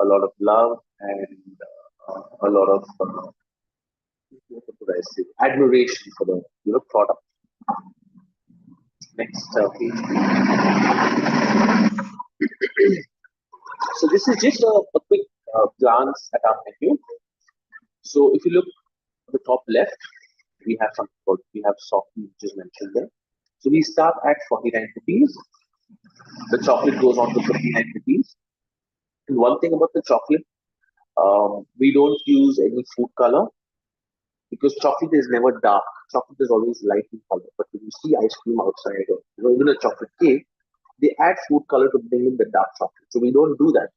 a lot of love and a lot of what would I say, admiration for the product. Next page. So this is just a quick glance at our menu. So if you look at the top left, we have something called, we have soft tea, which is mentioned there. So we start at 49 rupees. The chocolate goes on to 59 rupees. And one thing about the chocolate, we don't use any food color because chocolate is never dark. Chocolate is always light in color. But when you see ice cream outside, or even a chocolate cake, they add food color to bring in the dark chocolate. So we don't do that.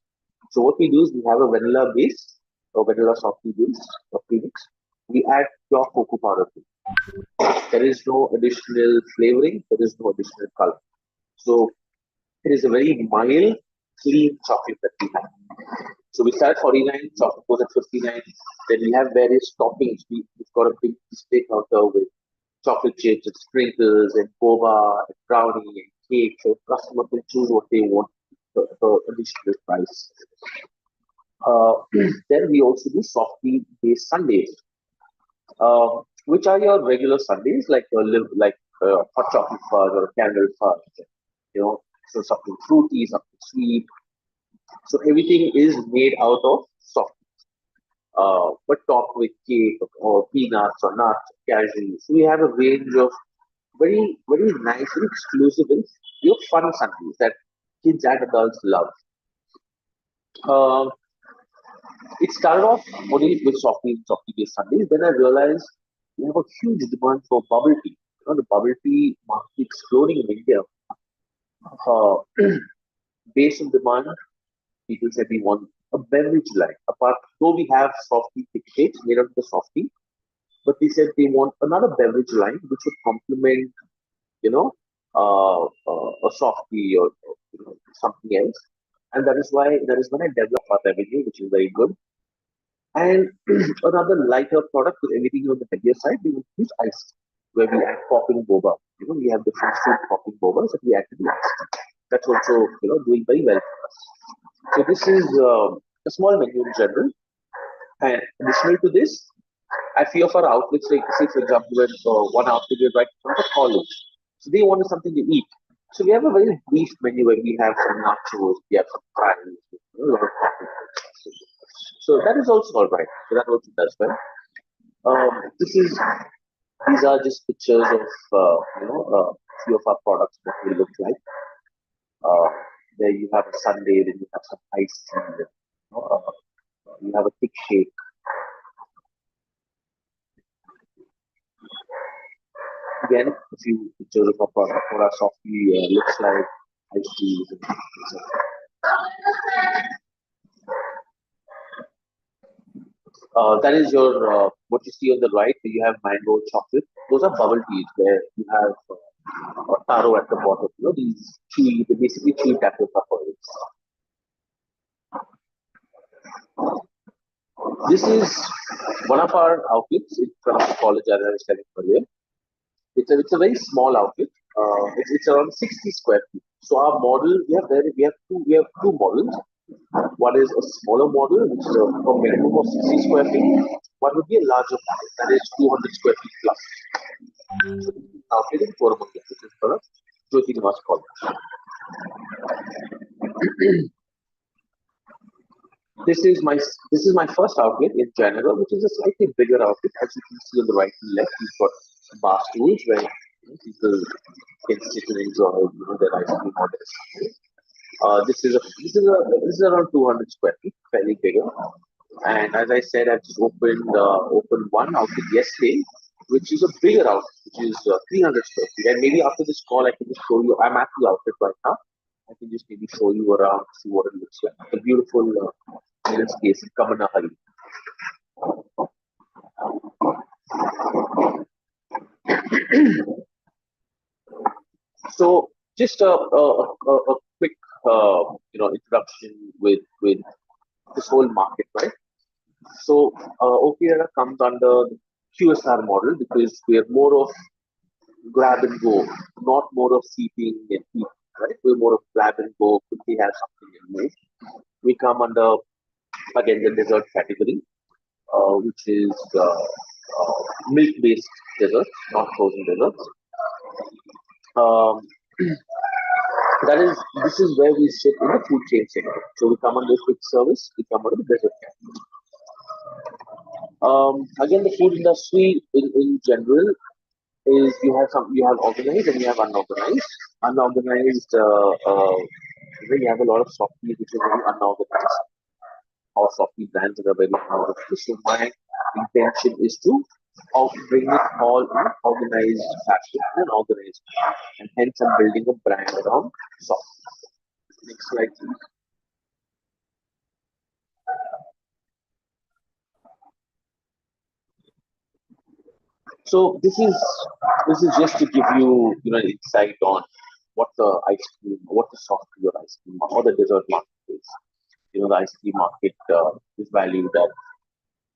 So what we do is we have a vanilla base or vanilla soft tea base or premix. We add pure cocoa powder to it. There is no additional flavoring. There is no additional color. So it is a very mild, clean chocolate that we have. So we start at 49, chocolate goes at 59. Then we have various toppings. We've got a big display counter with chocolate chips and sprinkles and boba and brownie and cake. So customer can choose what they want for additional price. Then we also do soft tea based sundaes, which are your regular sundaes like hot chocolate fudge or caramel fudge. So something fruity, something sweet. So everything is made out of soft, but topped with cake or peanuts or nuts, cashews. So we have a range of very, very nice and exclusive and fun sundaes that kids and adults love. Uh, it started off only with soft tea based sundaes. Then I realized we have a huge demand for bubble tea. The bubble tea market exploding in India. Uh, Based on demand, people said we want a beverage line. Apart, though we have soft tea thick shakes made out of the soft tea, but they said they want another beverage line which would complement, a soft tea or something else. And that is when I developed our revenue, which is very good. And another lighter product with everything on the heavier side, we would use ice, where we add popping boba. We have different fruit popping bobas that we add to the ice. That's also doing very well for us. So this is a small menu in general. And additional to this, at few of our outlets, like say for example, when one outlet is right from the college, so they wanted something to eat. So we have a very brief menu where we have some nachos, we have some fries, a lot of coffee. So that is also all right. So that also does well. This is These are just pictures of few of our products what they look like. Uh, there you have a sundae, then you have some iced tea, you have a thick shake. Again, a few pictures of our product, what our soft tea looks like, iced teas, and etc. That is your what you see on the right. You have mango chocolate. Those are bubble teas where you have taro at the bottom. These chewy, they basically chewy taco oils. This is one of our outlets in front of the college, as I was telling earlier. It's a very small outlet. It's around 60 square feet. So our model, we have two models. One is a smaller model, which is a minimum of 60 square feet. One would be a larger model, that is 200 square feet plus. So this is outlet in Koramangala, which is for Jyoti Niwas College. This is my first outlet in Janagar, which is a slightly bigger outlet. As you can see on the right and left, we've got bar stools where people can sit and enjoy their ice cream or their sundae. This is around 200 square feet, fairly bigger. And as I said, I've just opened one outlet yesterday, which is a bigger outlet, which is 300 square feet. And maybe after this call, I can just show you. I'm at the outlet right now. I can just maybe show you around, see what it looks like. The beautiful middle space in Kamanahari. So just a quick introduction with this whole market, right? So OK Dada comes under the QSR model because we are more of grab and go, not more of seeping and eating, right? We're more of grab and go, quickly have something and move. We come under again the dessert category, which is milk-based desserts, not frozen desserts. Um, that is, this is where we sit in the food chain segment. So we come under quick service, we come under the dessert category. Again, the food industry in general is you have organized and you have unorganized. Unorganized, then you have a lot of softies which are very unorganized, or softie brands that are very unorganized. So my intention is to bring it all in organized fashion and organized, and hence I'm building a brand around soft. Next slide, please. So this is just to give you insight on what the ice cream, what the soft or ice cream or the dessert market is. The ice cream market is valued at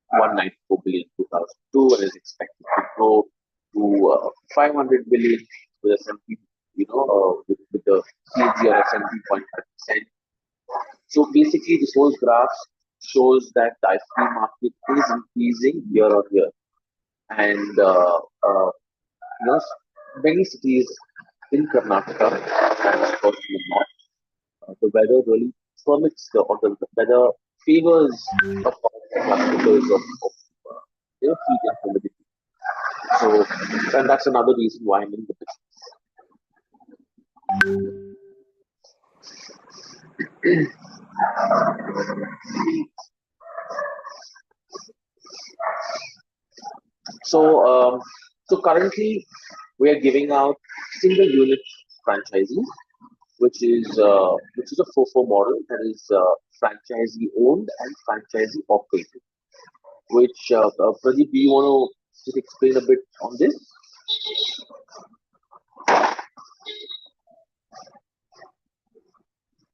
194 billion in 2002 and is expected to grow to 500 billion with a 70, with the CAGR at 17.5%. So basically, this whole graph shows that the ice cream market is increasing year on year, and you know, many cities in Karnataka and of course in the north, the weather really permits or the weather favors of because of heat and humidity. So, and that's another reason why I'm in the business. So, so currently we are giving out single unit franchises, which is a FOFO model, that is franchisee owned and franchisee operated. Which Pradeep, do you want to just explain a bit on this?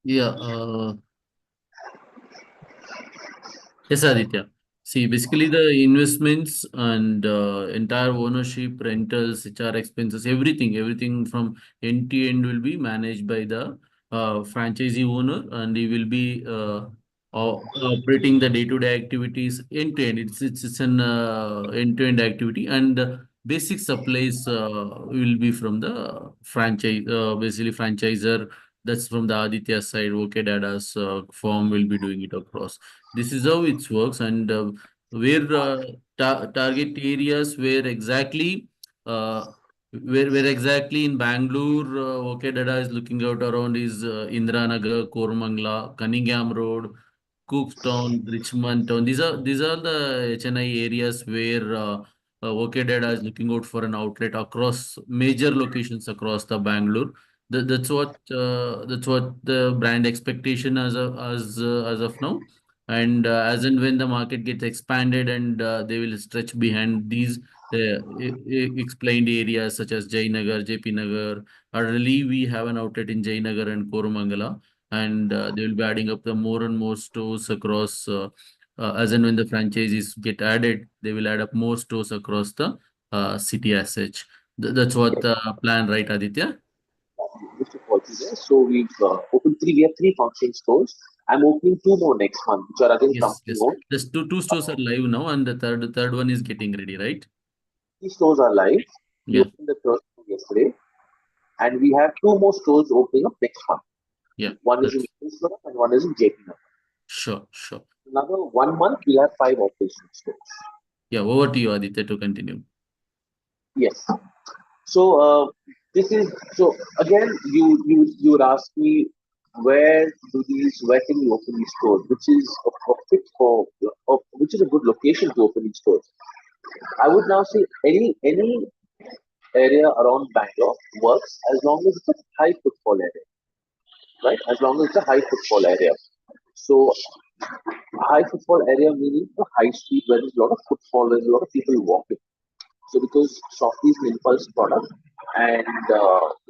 Yeah. Yes, Aditya. See, basically the investments and entire ownership, rentals, HR expenses, everything from end to end will be managed by the franchisee owner, and he will be operating the day-to-day activities end to end. It's an end-to-end activity, and basic supplies will be from the franchise, basically franchisor. That's from the Aditya side. OK Dada's firm will be doing it across. This is how it works, and where target areas uh, where exactly in Bangalore, OK Dada is looking out around is Indiranagar, Koramangala, Cunningham Road, Cookstown, Richmond Town. These are the HNI areas where OK Dada is looking out for an outlet across major locations across the Bangalore. That's what the brand expectation as of now, and as and when the market gets expanded, and they will stretch behind these explained areas such as Jainagar, JP Nagar. Already we have an outlet in Jainagar and Koramangala, and they will be adding up the more and more stores across. As and when the franchises get added, they will add up more stores across the city as such. That's what the plan, right, Aditya? Mr. Quality there. So we've opened three. We have three functioning stores. I'm opening two more next month, which are again Yes, company yes. owned. There's two stores are live now, and the third one is getting ready, right? Three stores are live. We Yeah, opened the third one yesterday, and we have two more stores opening up next month. yeah. One is in That's Islam and one is in JP. sure, sure. Another 1 month, we'll have five operational stores. Yeah, over to you, Aditya, to continue. Yes. So this is so again. You would ask me where can you open these stores, which is a fit for which is a good location to open these stores. I would now say any area around Bangalore works as long as it's a high footfall area, right? As long as it's a high footfall area. So high footfall area meaning a high street where there's a lot of footfall, there's a lot of people walking. So because Shopee is an impulse product and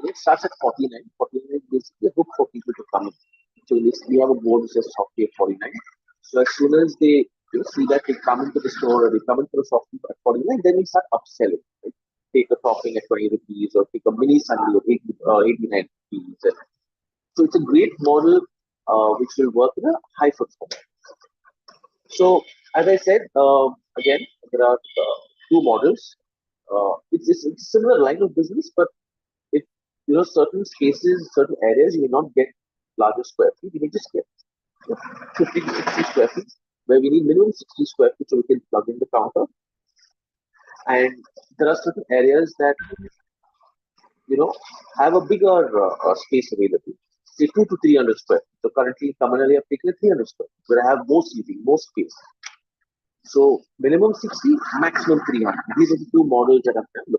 it starts at 49, 49 is basically a hook for people to come in. So we have a board which says Shopee at 49. So as soon as they see that they come into the store or they come into the Shopee at 49, then we start upselling. Right? Take a topping at 20 rupees or take a mini sundae at 89 rupees. So it's a great model which will work in a high footfall. So as I said, again, there are two models. It's a similar line of business, but if certain spaces, certain areas, you may not get larger square feet. You may just get 50 to 60 square feet, where we need minimum 60 square feet so we can plug in the counter. And there are certain areas that you know have a bigger space available, say 2 to 300 square feet. So currently, commonly I've taken a 300 square feet, where I have more seating, more space. So minimum 60, maximum 300. These are the two models that I've done.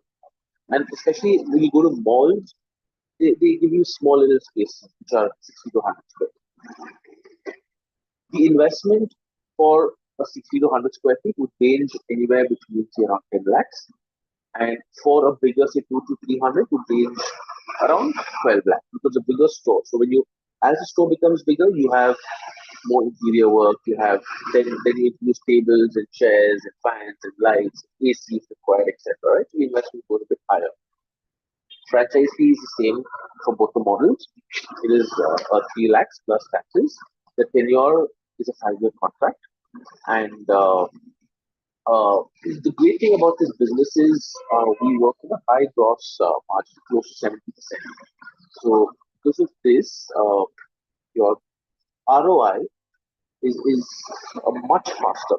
And especially when you go to malls, they give you small little spaces, which are 60 to 100 square feet. The investment for a 60 to 100 square feet would range anywhere between say around 10 lakhs. And for a bigger, say 2 to 300, would range around 12 lakhs because a bigger store. So as the store becomes bigger, you have more interior work. You have then you use tables and chairs and fans and lights, AC if required, etc. Right? So the investment goes a bit higher. Franchise fee is the same for both the models. It is 3 lakhs plus taxes. The tenure is a 5-year contract, and the great thing about this business is we work with a high gross margin, close to 70%. So because of this, your ROI is much faster.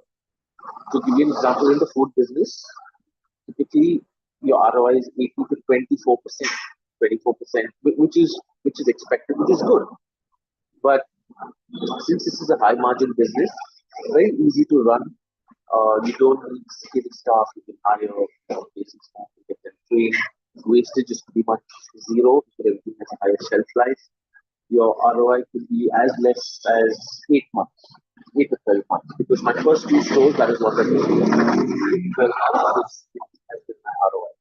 To give you an example, in the food business, typically your ROI is 80 to 24%, 24%, which is expected, which is good. But since this is a high margin business, very easy to run. You don't need skilled staff. You can hire basic staff to get them trained. Wastage is pretty much zero because everything has a higher shelf life. Your ROI could be as less as 8 months, 8 to 12 months. Because my first 2 stores, that is what I did. 12 months has been my ROI.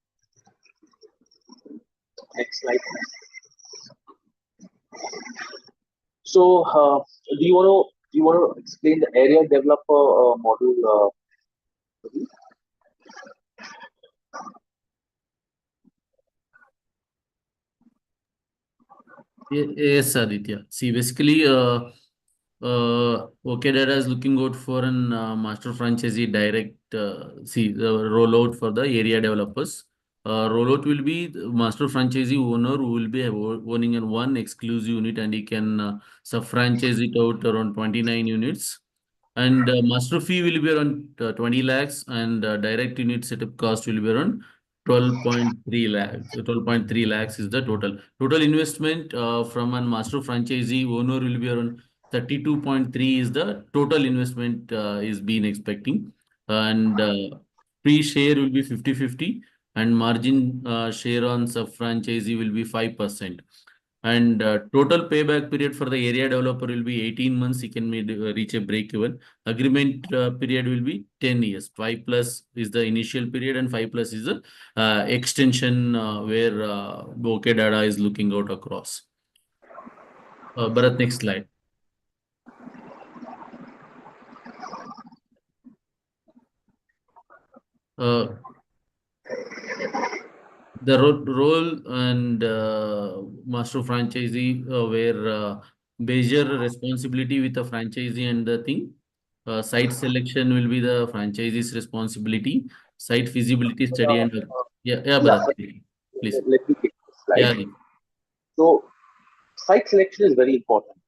Next slide. So, do you want to explain the area developer model? Yes, Aditya. See, basically, OK Dada is looking out for an master franchisee direct, the rollout for the area developers. Rollout will be the master franchisee owner who will be owning in one exclusive unit, and he can sub-franchise it out around 29 units. And master fee will be around 20 lakhs, and direct unit setup cost will be around 12.3 lakhs. So 12.3 lakhs is the total investment from a master franchisee owner will be around 32.3 is the total investment is being expecting. And pre-share will be 50-50, and margin share on sub-franchisee will be 5%. And total payback period for the area developer will be 18 months. He can reach a break even. Agreement period will be 10 years. 5 plus is the initial period, and 5 plus is the extension where OK Dada is looking out across. Bharat, next slide. Uh, the role and master franchisee where major responsibility with the franchisee and the thing. Site selection will be the franchisee's responsibility. Site feasibility study and yeah, Yeah, Bharat, but please. let me take this slide. Yeah, So, site selection is very important,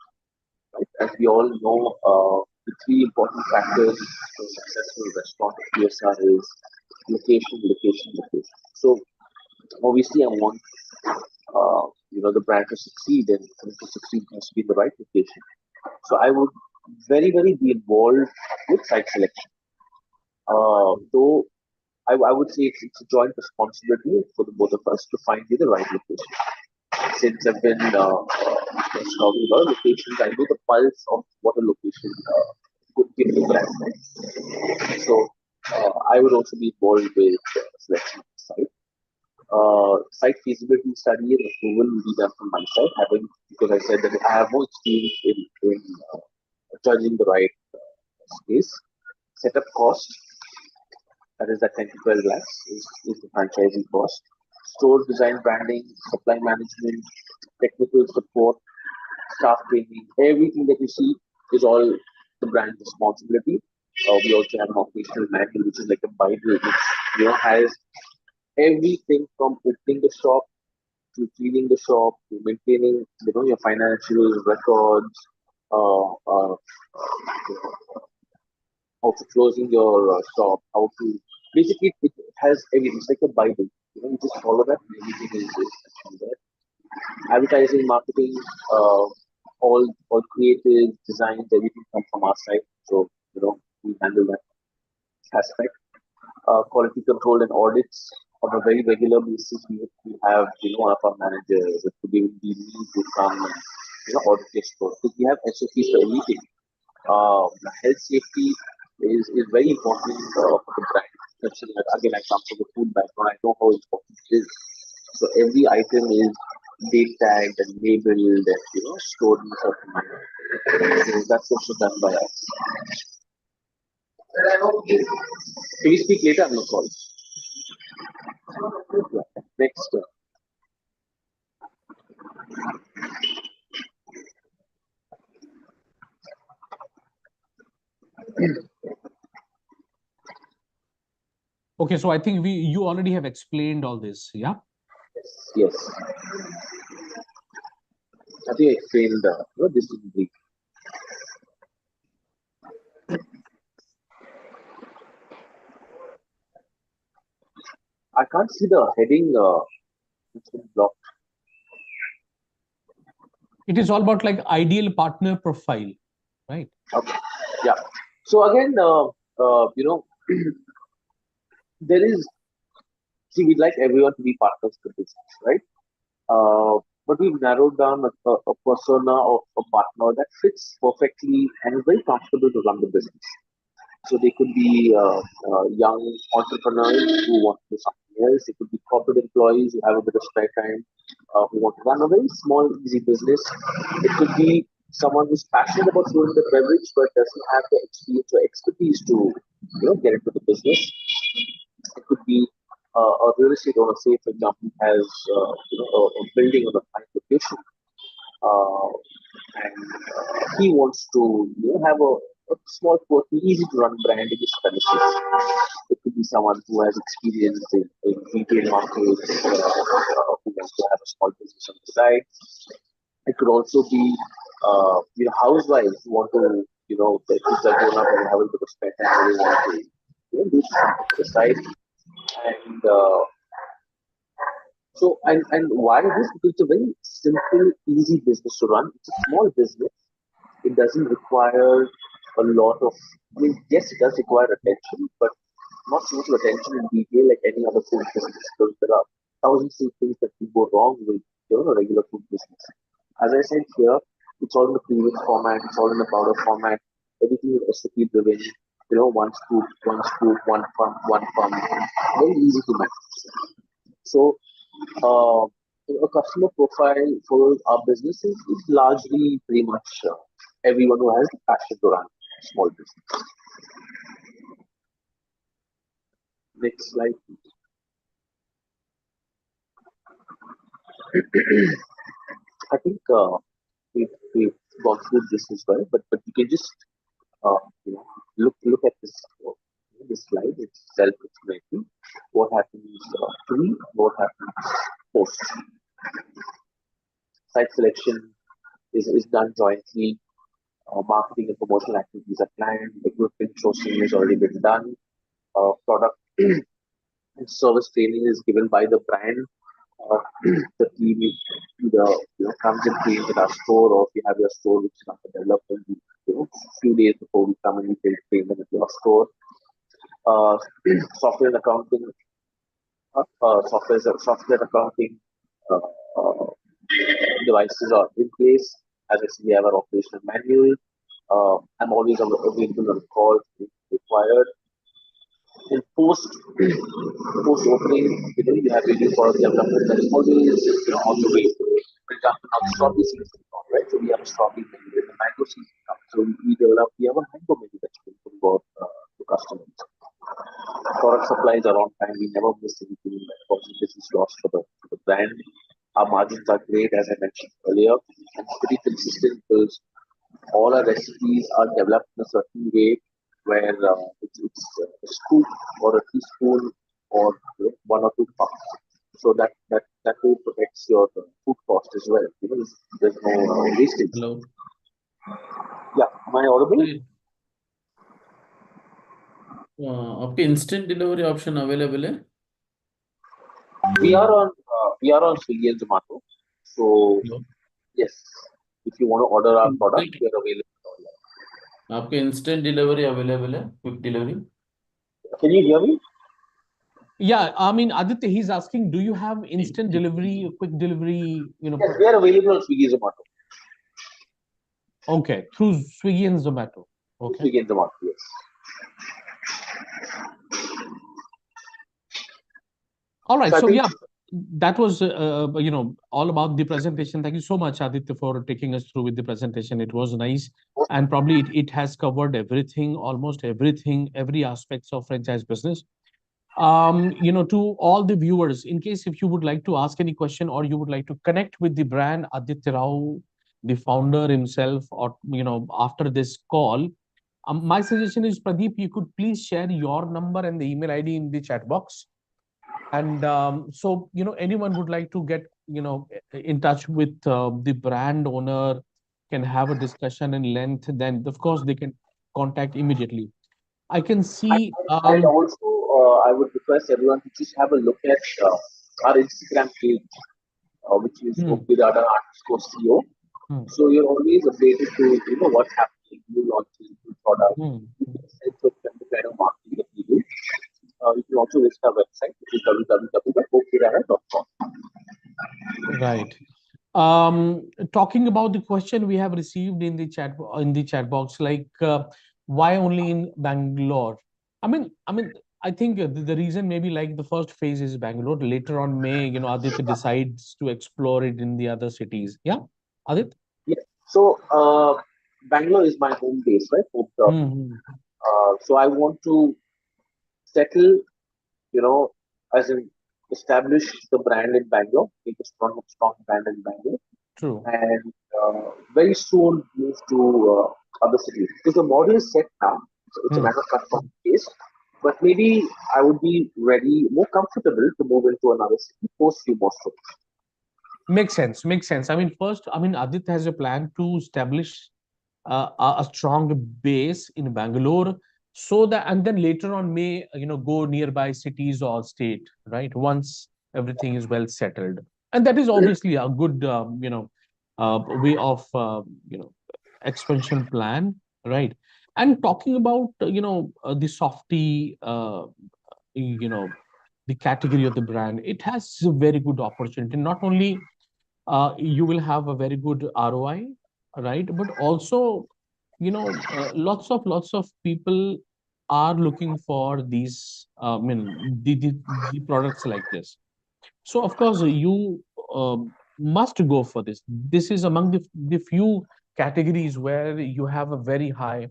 right? As we all know, the three important factors to successful restaurant QSR is location, location, location. So, obviously, I want the brand to succeed, and to succeed has to be in the right location. So, I would very be involved with site selection. Though I would say it's a joint responsibility for the both of us to find you the right location. Since I've been scouting a lot of locations, I know the pulse of what a location could give the brand. Right? So I would also be involved with selection of the site. Site feasibility study and approval will be done from my side, because I said that I have more experience in judging the right space. Setup cost, that is that 10 to 12 lakhs, is the franchising cost. Store design, branding, supply management, technical support, staff training, everything that you see is all the brand's responsibility. We also have an operational manual, which is like a Bible, which has everything from opening the shop to cleaning the shop to maintaining your financial records, uh, uh, how to closing your shop, how to basically it has everything. It's like a Bible. You just follow that, and everything is on there. Advertising, marketing, uh, all creative designs, everything comes from our side. So we handle that aspect. Quality control and audits on a very regular basis. We have one of our managers to be need to come and audit your store because we have SOPs for everything. Health safety is very important for the brand. Especially again, I come from the food background. I know how important it is. So every item is date tagged and labeled and stored in a certain manner. So that's also done by us. Can we speak later on the call? Next. Okay, so I think you already have explained all this, yeah? Yes. I think I explained this is brief. I can't see the heading. It's been blocked. It is all about like ideal partner profile, right? Okay. Yeah. So again, there is. See, we'd like everyone to be partners in the business, right? But we've narrowed down a persona of a partner that fits perfectly and is very comfortable to run the business. So they could be young entrepreneurs who want to do something else. It could be corporate employees who have a bit of spare time, who want to run a very small, easy business. It could be someone who's passionate about food and beverage but doesn't have the experience or expertise to get into the business. It could be a real estate owner, say for example, has a building on a fine location, uh, and he wants to have a small, quirky, easy to run brand in his premises. It could be someone who has experience in retail markets, who wants to have a small business on the side. It could also be housewives who want to their kids are grown up and have a bit of spare time, they want to do something on the side. And and why this? Because it's a very simple, easy business to run. It's a small business. It doesn't require a lot of. I mean, yes, it does require attention, but not so much of attention in detail like any other food business. Because there are thousands of things that can go wrong with a regular food business. As I said here, it's all in the previous format. It's all in the powder format. Everything is recipe driven. One scoop, one pump, one pump. Very easy to manage. So uh, a customer profile for our business is largely pretty much everyone who has the passion to run a small business. Next slide, please. I think we've gone through this as well, but you can just look at this slide. It's self-explanatory. What happens pre, what happens post. Site selection is done jointly. Marketing and promotional activities are planned. Equipment sourcing has already been done. Product and service training is given by the brand. The team either comes and trains at our store, or if you have your store which is under development, few days before we come and we can train them at your store. Software and accounting, software accounting uh, uh, devices are in place. As I said, we have our operational manual. I'm always available on calls if required. In post opening, you have video product development that is always on the way. For example, now the strawberry season is on, right? So we have a strawberry menu. When the mango season comes, so we have a mango menu that's going to go out to customers. Product supplies are on time. We never miss anything that causes business loss for the brand. Our margins are great, as I mentioned earlier, and pretty consistent because all our recipes are developed in a certain way. where it's a scoop or a teaspoon or one or two puffs. So that way protects your food cost as well. There's no wastage. Hello. Yeah, am I audible? आपके instant delivery option available है? We are on Swiggy and Zomato. So Hello. yes, if you want to order our product, Quick. we are available online. आपके instant delivery available है? Quick delivery? Can you hear me? Yeah, I mean, Aditya, he's asking, do you have instant delivery, quick delivery, Yes, we are available on Swiggy and Zomato. Okay, through Swiggy and Zomato. Okay. Swiggy and Zomato, yes. All right. So So I think yeah, that was all about the presentation. Thank you so much, Aditya, for taking us through with the presentation. It was nice, and probably it has covered everything, almost everything, every aspects of franchise business. To all the viewers, in case if you would like to ask any question or you would like to connect with the brand Aditya Rao, the founder himself, or after this call, my suggestion is, Pradeep, you could please share your number and the email ID in the chat box. And so, anyone would like to get, in touch with the brand owner, can have a discussion in length, then of course they can contact immediately. I can see. and also I would request everyone to just have a look at our Instagram page, which is Hmm, OK Dada _CO. hmm, So you're always updated to what's happening, new launches, new products, hmm, you can sense of the kind of marketing that we do. You can also visit our website, which is www.okdada.com. right. Talking about the question we have received in the chat box, like why only in Bangalore? I mean, I think the reason maybe like the first phase is Bangalore. Later on, may Aditya decides to explore it in the other cities. Yeah, Aditya. Yes. So Bangalore is my home base, right? Hometown. Hmm. So I want to settle, you know, as in establish the brand in Bangalore, make a strong brand in Bangalore, True. and very soon move to other cities. Because the model is set now, so it's a Hmm. matter of confirmed case. But maybe I would be ready, more comfortable to move into another city post few more stores. Makes sense. Makes sense. I mean, first, Aditya has a plan to establish a strong base in Bangalore, so that, and then later on may go nearby cities or state, right? Once everything is well settled, and that is obviously a good way of expansion plan, right? And talking about the softy, you know the category of the brand, it has a very good opportunity. Not only you will have a very good ROI, right? But also, lots of people are looking for these, the products like this. So of course, you must go for this. This is among the few categories where you have a very high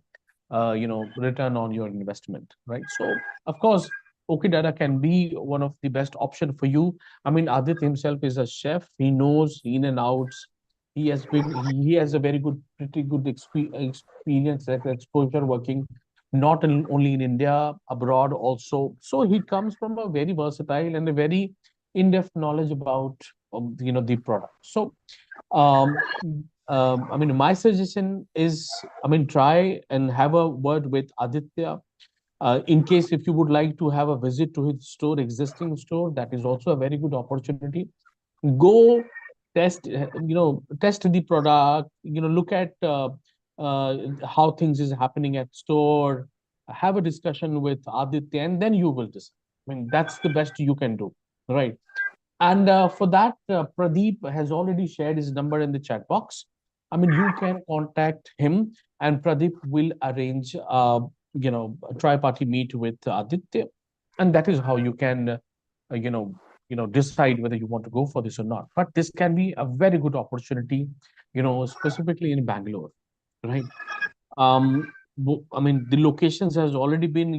return on your investment, right? So of course, OK Dada can be one of the best option for you. I mean, Adit himself is a chef. He knows in and outs. He has a very good, pretty good experience, like exposure working not only in India, abroad also. So he comes from a very versatile and a very in-depth knowledge about the product. So um, I mean, my suggestion is, I mean, try and have a word with Aditya. In case if you would like to have a visit to his store, existing store, that is also a very good opportunity. Go test, test the product. Look at how things is happening at store. Have a discussion with Aditya, and then you will decide. I mean, that's the best you can do, right? And for that, Pradeep has already shared his number in the chat box. I mean, you can contact him, and Pradeep will arrange, a tri-party meet with Aditya, and that is how you can, decide whether you want to go for this or not. But this can be a very good opportunity, specifically in Bangalore, right? I mean, the locations has already been,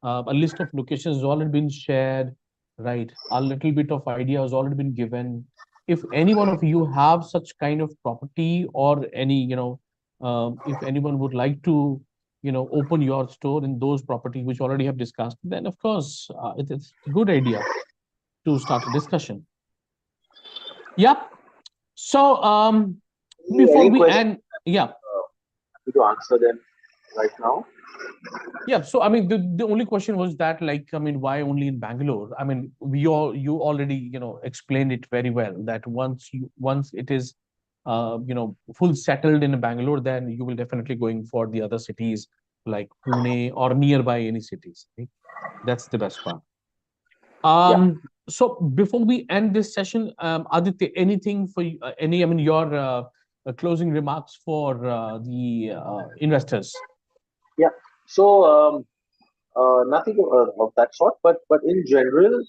a list of locations has already been shared, right? A little bit of idea has already been given. If any one of you have such kind of property or any, if anyone would like to open your store in those properties which already have discussed, then of course it's a good idea to start a discussion. Yep. So before Any we question? end, yeah. Happy to answer them right now. Yeah, so I mean, the only question was that, like, I mean, why only in Bangalore? I mean, you already, explained it very well, that once it is, full settled in Bangalore, then you will definitely going for the other cities like Pune or nearby any cities. Right? That's the best part. Yeah. So before we end this session, Aditya, anything for you, I mean, your closing remarks for the investors? Yeah. So nothing of that sort, but in general,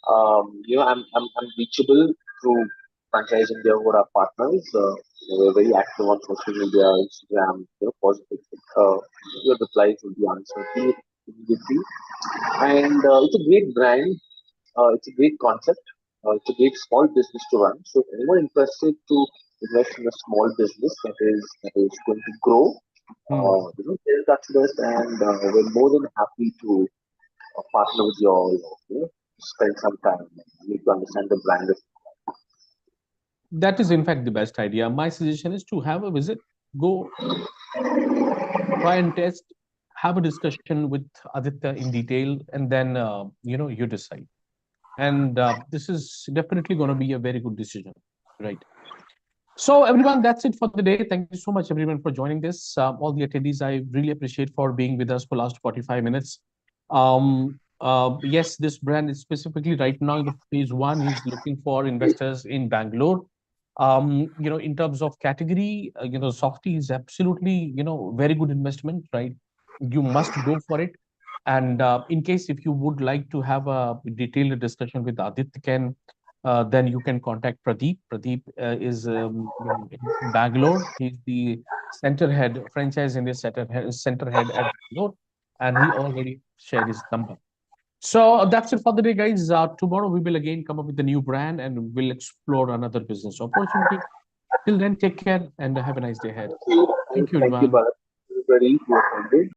I'm reachable through Franchise India, who are our partners. We're very active on social media, Instagram. Positive. Your replies will be answered immediately, and it's a great brand. It's a great concept. It's a great small business to run. So if anyone interested to invest in a small business that is going to grow, Hmm. get in touch with us, and we're more than happy to partner with you all. Spend some time and need to understand the brand. That is, in fact, the best idea. My suggestion is to have a visit, go try and test, have a discussion with Aditya in detail, and then you decide. And this is definitely going to be a very good decision, right? So, everyone, that's it for the day. Thank you so much, everyone, for joining this. All the attendees, I really appreciate for being with us for last 45 minutes. Yes, this brand is specifically right now in the phase one. He's looking for investors in Bangalore. In terms of category, Softy is absolutely, very good investment, right? You must go for it. And in case if you would like to have a detailed discussion with Aditya, then you can contact Pradeep. Pradeep is in Bangalore. He's the center head, franchise in the center head at Bangalore, and he already shared his number. So that's it for the day, guys. Tomorrow we will again come up with a new brand and we'll explore another business opportunity. Till then, take care and have a nice day ahead. Thank you, Thank and you, thank you, everyone. Bharat, everybody who attended.